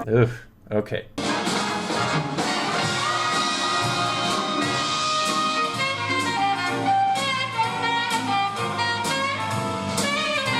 Oof, okay.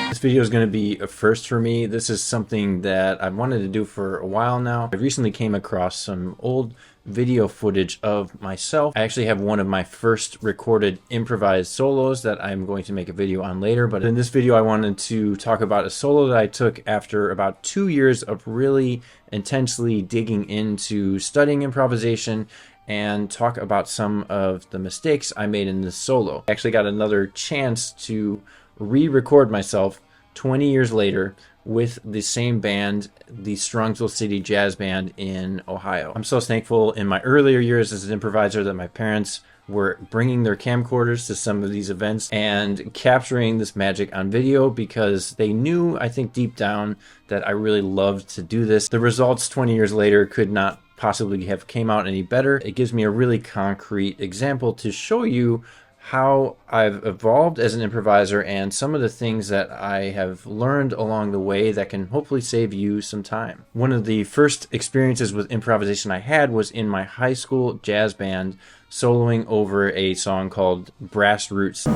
This video is going to be a first for me. This is something that I've wanted to do for a while now. I recently came across some old video footage of myself. I actually have one of my first recorded improvised solos that I'm going to make a video on later, but in this video I wanted to talk about a solo that I took after about 2 years of really intensely digging into studying improvisation and talk about some of the mistakes I made in this solo. I actually got another chance to re-record myself 20 years later with the same band, the Strongsville City Jazz Band in Ohio. I'm so thankful in my earlier years as an improviser that my parents were bringing their camcorders to some of these events and capturing this magic on video, because they knew, I think deep down, that I really loved to do this. The results 20 years later could not possibly have came out any better. It gives me a really concrete example to show you how I've evolved as an improviser and some of the things that I have learned along the way that can hopefully save you some time. One of the first experiences with improvisation I had was in my high school jazz band, soloing over a song called Brass Roots. I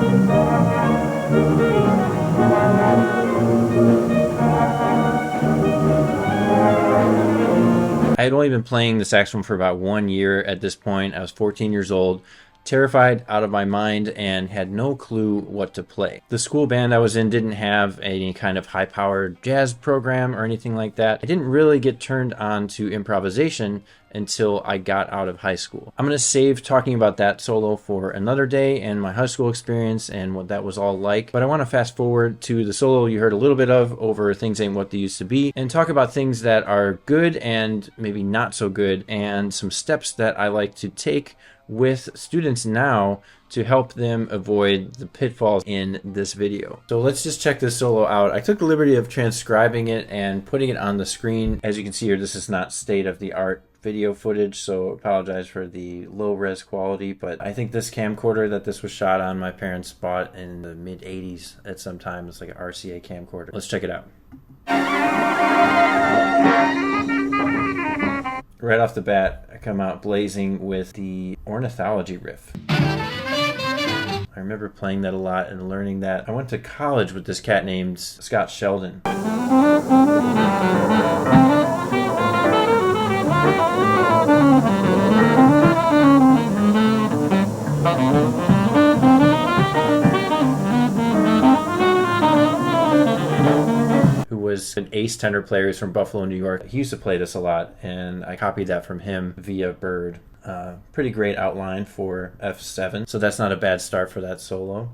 had only been playing the saxophone for about 1 year at this point. I was 14 years old, terrified out of my mind, and had no clue what to play. The school band I was in didn't have any kind of high-powered jazz program or anything like that. I didn't really get turned on to improvisation until I got out of high school. I'm going to save talking about that solo for another day and my high school experience and what that was all like. But I want to fast forward to the solo you heard a little bit of over Things Ain't What They Used to Be and talk about things that are good and maybe not so good, and some steps that I like to take with students now to help them avoid the pitfalls in this video. So let's just check this solo out. I took the liberty of transcribing it and putting it on the screen. As you can see here, this is not state-of-the-art video footage, so apologize for the low-res quality, but I think this camcorder that this was shot on, my parents bought in the mid-80s at some time. It's like an RCA camcorder. Let's check it out. Right off the bat, I come out blazing with the ornithology riff. I remember playing that a lot and learning that. I went to college with this cat named Scott Sheldon. Was an ace tenor player. He's from Buffalo, New York. He used to play this a lot, and I copied that from him via Bird. Pretty great outline for F7, so that's not a bad start for that solo.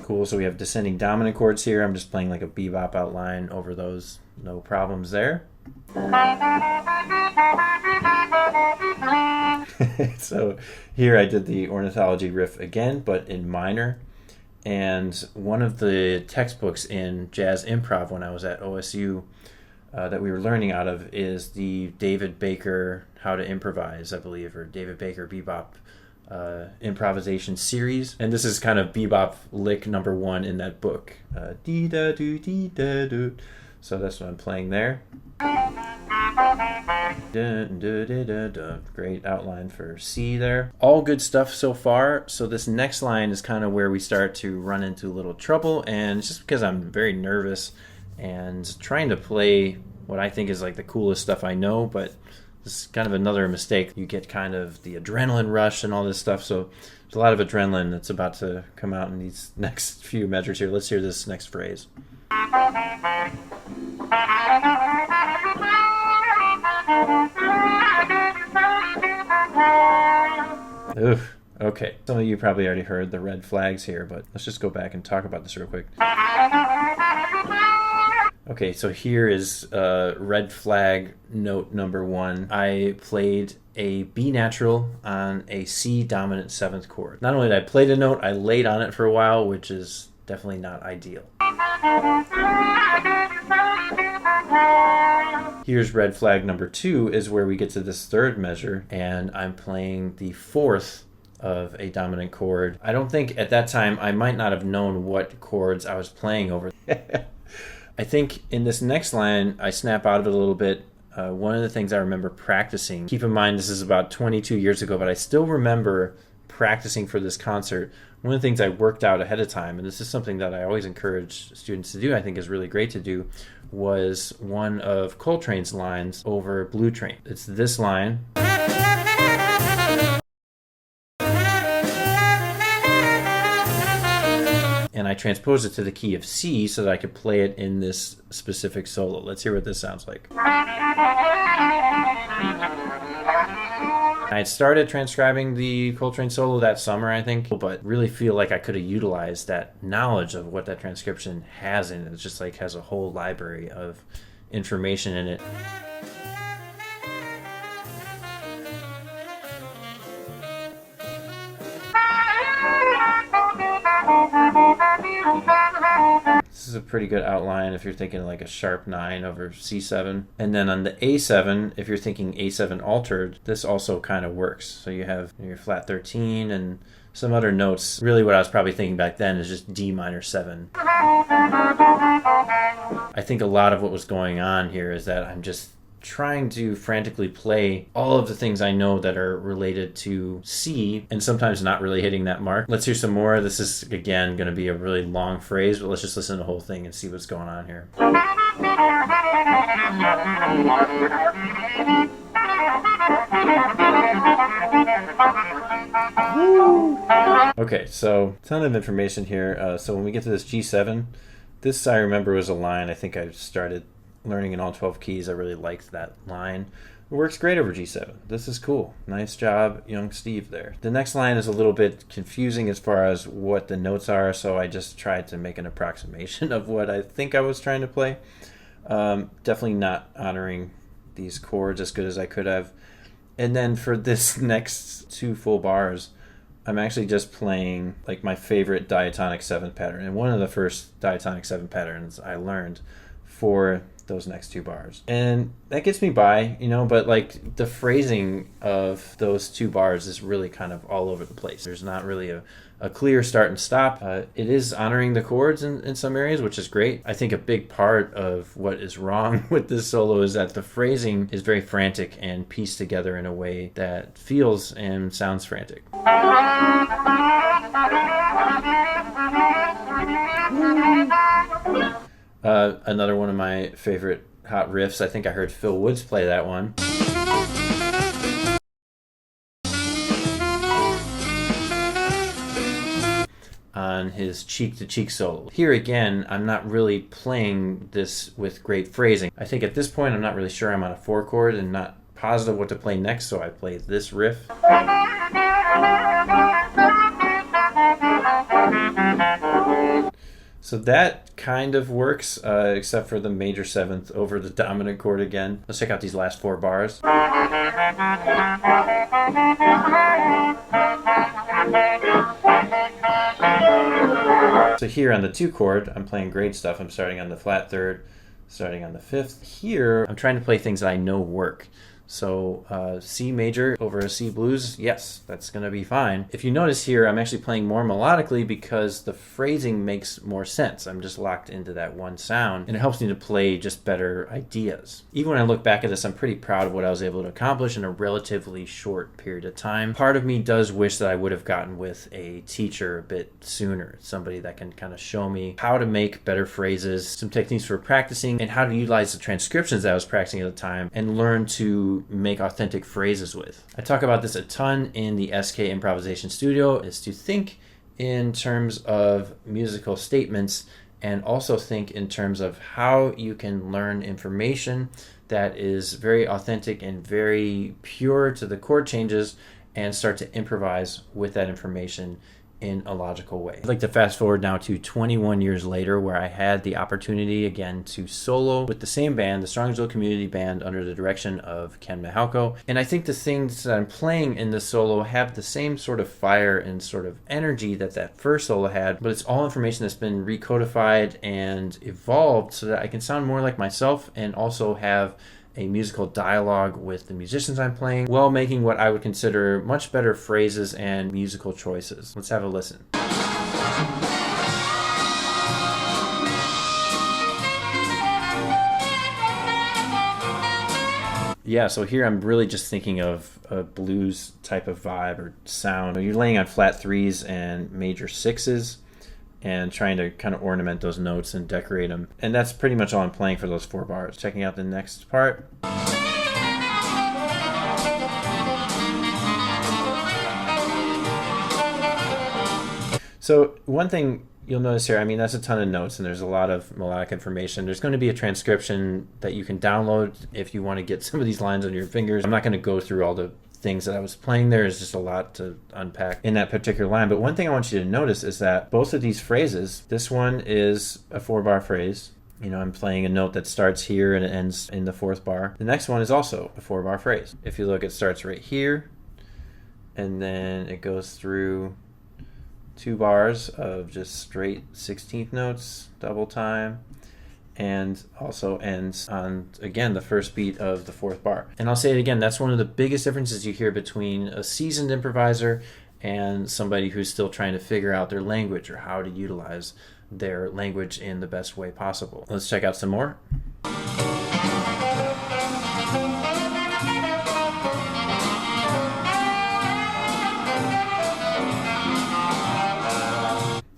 Cool, so we have descending dominant chords here. I'm just playing like a bebop outline over those. No problems there. So here I did the ornithology riff again, but in minor. And one of the textbooks in jazz improv when I was at OSU that we were learning out of is the David Baker How to Improvise, I believe, or David Baker Bebop improvisation series. And this is kind of bebop lick number 1 in that book. Dee-da-doo-dee-da-doo. So that's what I'm playing there. Great outline for C there. All good stuff so far. So this next line is kind of where we start to run into a little trouble, and it's just because I'm very nervous and trying to play what I think is like the coolest stuff I know, but this is kind of another mistake. You get kind of the adrenaline rush and all this stuff, so there's a lot of adrenaline that's about to come out in these next few measures here. Let's hear this next phrase. Oof, okay. Some of you probably already heard the red flags here, but let's just go back and talk about this real quick. Okay, so here is red flag note number 1. I played a B natural on a C dominant 7th chord. Not only did I play the note, I laid on it for a while, which is definitely not ideal. Here's red flag number 2 is where we get to this 3rd measure, and I'm playing the 4th of a dominant chord. I don't think at that time I might not have known what chords I was playing over. I think in this next line, I snap out of it a little bit. One of the things I remember practicing, keep in mind this is about 22 years ago, but I still remember practicing for this concert. One of the things I worked out ahead of time, and this is something that I always encourage students to do, I think is really great to do, was one of Coltrane's lines over Blue Train. It's this line. And I transposed it to the key of C so that I could play it in this specific solo. Let's hear what this sounds like. I had started transcribing the Coltrane solo that summer, I think, but really feel like I could have utilized that knowledge of what that transcription has in it. It's just like has a whole library of information in it. This is a pretty good outline if you're thinking like a sharp 9 over C7. And then on the A7, if you're thinking A7 altered, this also kind of works. So you have your flat 13 and some other notes. Really what I was probably thinking back then is just D minor 7. I think a lot of what was going on here is that I'm just trying to frantically play all of the things I know that are related to C and sometimes not really hitting that mark. Let's hear some more. This is, again, going to be a really long phrase, but let's just listen to the whole thing and see what's going on here. Okay, so a ton of information here. So when we get to this G7, this I remember was a line I think I started learning in all 12 keys. I really liked that line. It works great over G7. This is cool. Nice job, young Steve there. The next line is a little bit confusing as far as what the notes are, so I just tried to make an approximation of what I think I was trying to play. Definitely not honoring these chords as good as I could have. And then for this next 2 full bars, I'm actually just playing like my favorite diatonic 7th pattern, and one of the first diatonic 7 patterns I learned for those next 2 bars. And that gets me by, you know, but like the phrasing of those 2 bars is really kind of all over the place. There's not really a clear start and stop. It is honoring the chords in some areas, which is great. I think a big part of what is wrong with this solo is that the phrasing is very frantic and pieced together in a way that feels and sounds frantic. Another one of my favorite hot riffs. I think I heard Phil Woods play that one. On his cheek-to-cheek solo. Here again, I'm not really playing this with great phrasing. I think at this point I'm not really sure I'm on a 4 chord and not positive what to play next, so I play this riff. So that kind of works, except for the major 7th over the dominant chord again. Let's check out these last 4 bars. So here on the 2 chord, I'm playing great stuff. I'm starting on the flat 3rd, starting on the 5th. Here, I'm trying to play things that I know work. So C major over a C blues, yes, that's going to be fine. If you notice here, I'm actually playing more melodically because the phrasing makes more sense. I'm just locked into that one sound, and it helps me to play just better ideas. Even when I look back at this, I'm pretty proud of what I was able to accomplish in a relatively short period of time. Part of me does wish that I would have gotten with a teacher a bit sooner, somebody that can kind of show me how to make better phrases, some techniques for practicing, and how to utilize the transcriptions that I was practicing at the time and learn to make authentic phrases with. I talk about this a ton in the SK Improvisation Studio, is to think in terms of musical statements and also think in terms of how you can learn information that is very authentic and very pure to the chord changes and start to improvise with that information in a logical way. I'd like to fast forward now to 21 years later, where I had the opportunity again to solo with the same band, the Strongsville Community Band, under the direction of Ken Mihalko. And I think the things that I'm playing in this solo have the same sort of fire and sort of energy that that first solo had, but it's all information that's been recodified and evolved so that I can sound more like myself and also have a musical dialogue with the musicians I'm playing, while making what I would consider much better phrases and musical choices. Let's have a listen. Yeah, so here I'm really just thinking of a blues type of vibe or sound. You're laying on flat threes and major sixes and trying to kind of ornament those notes and decorate them. And that's pretty much all I'm playing for those 4 bars. Checking out the next part. So one thing you'll notice here, I mean, that's a ton of notes and there's a lot of melodic information. There's going to be a transcription that you can download if you want to get some of these lines on your fingers. I'm not going to go through all the things that I was playing there. Is just a lot to unpack in that particular line. But one thing I want you to notice is that both of these phrases, this one is a 4-bar phrase. You know, I'm playing a note that starts here and it ends in the 4th bar. The next one is also a 4-bar phrase. If you look, it starts right here and then it goes through 2 bars of just straight 16th notes, double time, and also ends on, again, the first beat of the 4th bar. And I'll say it again, that's one of the biggest differences you hear between a seasoned improviser and somebody who's still trying to figure out their language or how to utilize their language in the best way possible. Let's check out some more.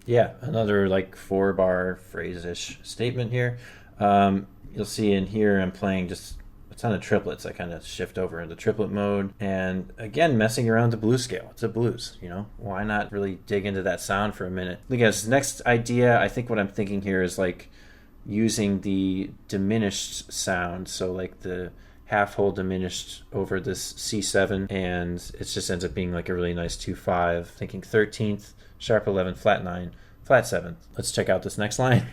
Yeah, another like 4-bar phrase-ish statement here. You'll see in here I'm playing just a ton of triplets. I kind of shift over into triplet mode. And again, messing around with the blues scale. It's a blues, you know? Why not really dig into that sound for a minute? Look at this next idea. I think what I'm thinking here is like using the diminished sound. So like the half whole diminished over this C7. And it just ends up being like a really nice 2-5. Thinking 13th. Sharp 11, flat 9, flat 7. Let's check out this next line.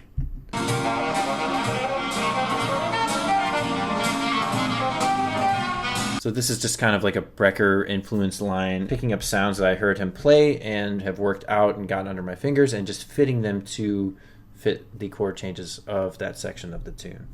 So this is just kind of like a Brecker influenced line, picking up sounds that I heard him play and have worked out and gotten under my fingers and just fitting them to fit the chord changes of that section of the tune.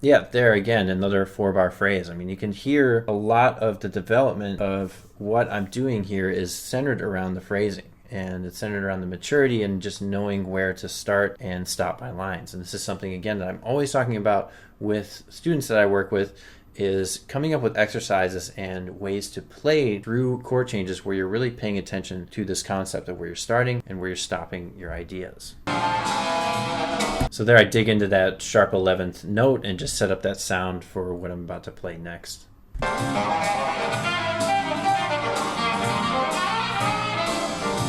Yeah, there again, another 4-bar phrase. I mean, you can hear a lot of the development of what I'm doing here is centered around the phrasing. And it's centered around the maturity and just knowing where to start and stop my lines. And this is something, again, that I'm always talking about with students that I work with, is coming up with exercises and ways to play through chord changes where you're really paying attention to this concept of where you're starting and where you're stopping your ideas. So there I dig into that sharp 11th note and just set up that sound for what I'm about to play next.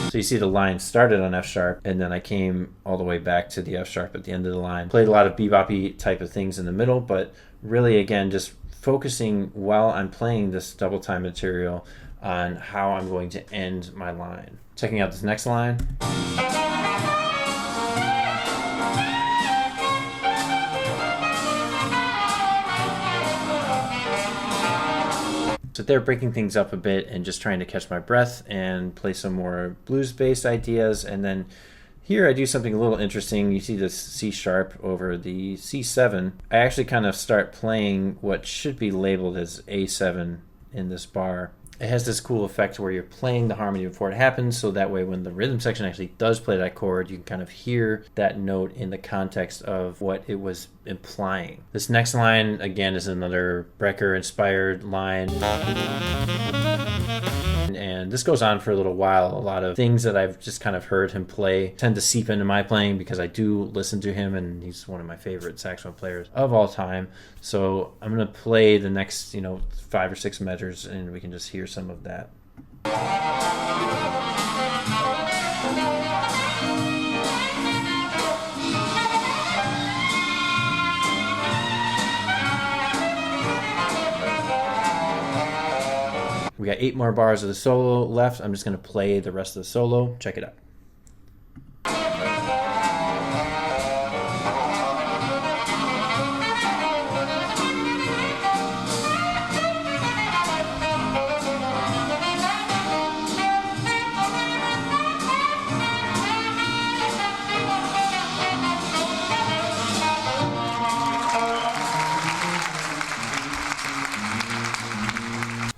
So you see the line started on F sharp and then I came all the way back to the F sharp at the end of the line. Played a lot of bebop-y type of things in the middle, but really again just focusing while I'm playing this double time material on how I'm going to end my line. Checking out this next line. So they're breaking things up a bit and just trying to catch my breath and play some more blues-based ideas. And then here I do something a little interesting. You see this C sharp over the C7. I actually kind of start playing what should be labeled as A7 in this bar. It has this cool effect where you're playing the harmony before it happens, so that way when the rhythm section actually does play that chord, you can kind of hear that note in the context of what it was implying. This next line, again, is another Brecker-inspired line. And this goes on for a little while. A lot of things that I've just kind of heard him play tend to seep into my playing because I do listen to him and he's one of my favorite saxophone players of all time. So I'm going to play the next, 5 or 6 measures and we can just hear some of that. We got 8 more bars of the solo left. I'm just going to play the rest of the solo. Check it out.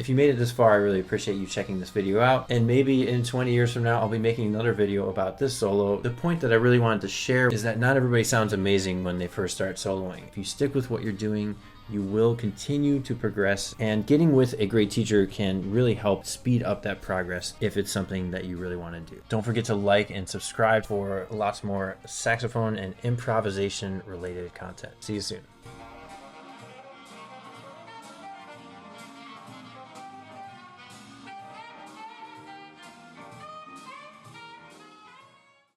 If you made it this far, I really appreciate you checking this video out. And maybe in 20 years from now, I'll be making another video about this solo. The point that I really wanted to share is that not everybody sounds amazing when they first start soloing. If you stick with what you're doing, you will continue to progress, and getting with a great teacher can really help speed up that progress if it's something that you really want to do. Don't forget to like and subscribe for lots more saxophone and improvisation related content. See you soon.